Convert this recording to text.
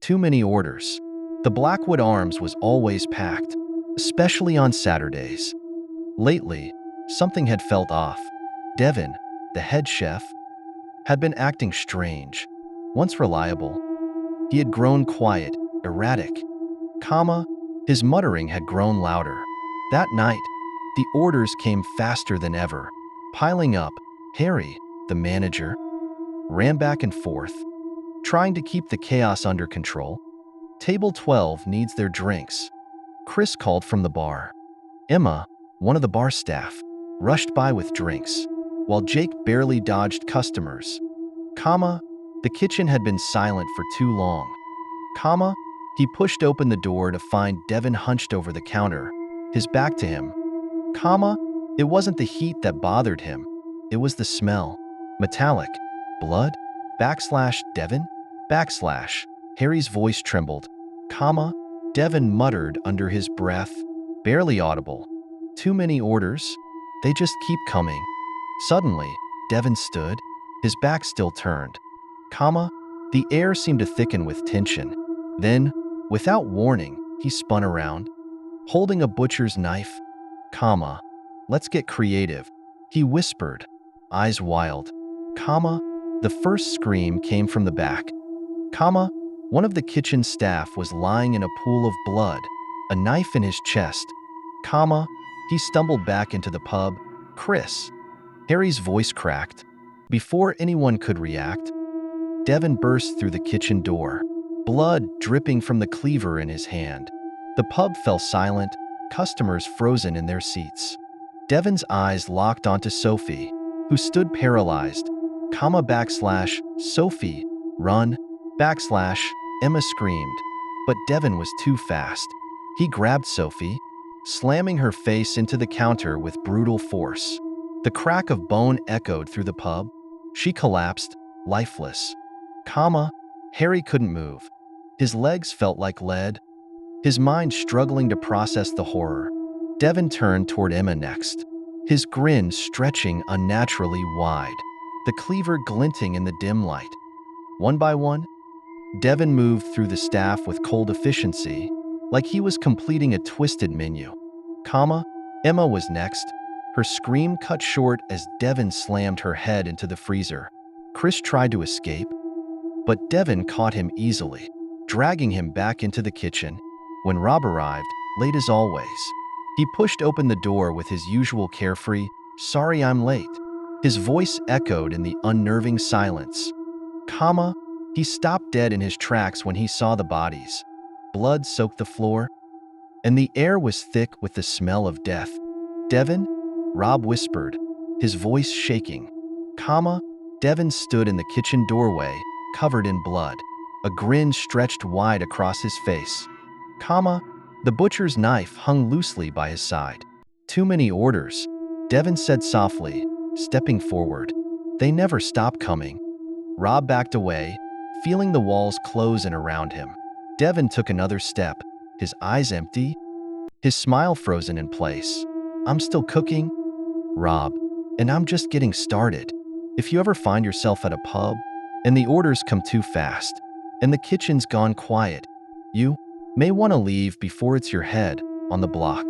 Too many orders. The Blackwood Arms was always packed, especially on Saturdays. Lately, something had felt off. Devon, the head chef, had been acting strange. Once reliable, he had grown quiet, erratic. His muttering had grown louder. That night, the orders came faster than ever, piling up. Harry, the manager, ran back and forth, trying to keep the chaos under control. Table 12 needs their drinks. Chris called from the bar. Emma, one of the bar staff, rushed by with drinks, while Jake barely dodged customers. The kitchen had been silent for too long. He pushed open the door to find Devon hunched over the counter, his back to him. It wasn't the heat that bothered him. It was the smell. Metallic. Blood? Devon? Harry's voice trembled. Devon muttered under his breath, barely audible. Too many orders? They just keep coming. Suddenly, Devon stood, his back still turned. The air seemed to thicken with tension. Then, without warning, he spun around, holding a butcher's knife. Let's get creative, he whispered, eyes wild. The first scream came from the back. One of the kitchen staff was lying in a pool of blood, a knife in his chest. He stumbled back into the pub. Chris. Harry's voice cracked. Before anyone could react, Devon burst through the kitchen door, blood dripping from the cleaver in his hand. The pub fell silent, customers frozen in their seats. Devon's eyes locked onto Sophie, who stood paralyzed. Sophie, run, Emma screamed. But Devon was too fast. He grabbed Sophie, slamming her face into the counter with brutal force. The crack of bone echoed through the pub. She collapsed, lifeless. Harry couldn't move. His legs felt like lead, his mind struggling to process the horror. Devon turned toward Emma next, his grin stretching unnaturally wide, the cleaver glinting in the dim light. One by one, Devon moved through the staff with cold efficiency, like he was completing a twisted menu. Emma was next, her scream cut short as Devon slammed her head into the freezer. Chris tried to escape, but Devon caught him easily, dragging him back into the kitchen. When Rob arrived, late as always, he pushed open the door with his usual carefree, "Sorry I'm late." His voice echoed in the unnerving silence. He stopped dead in his tracks when he saw the bodies. Blood soaked the floor, and the air was thick with the smell of death. "Devon?" Rob whispered, his voice shaking. Devon stood in the kitchen doorway, covered in blood. A grin stretched wide across his face. The butcher's knife hung loosely by his side. "Too many orders," Devon said softly, stepping forward. "They never stop coming." Rob backed away, feeling the walls close in around him. Devon took another step, his eyes empty, his smile frozen in place. "I'm still cooking, Rob, and I'm just getting started. If you ever find yourself at a pub and the orders come too fast and the kitchen's gone quiet, you may want to leave before it's your head on the block."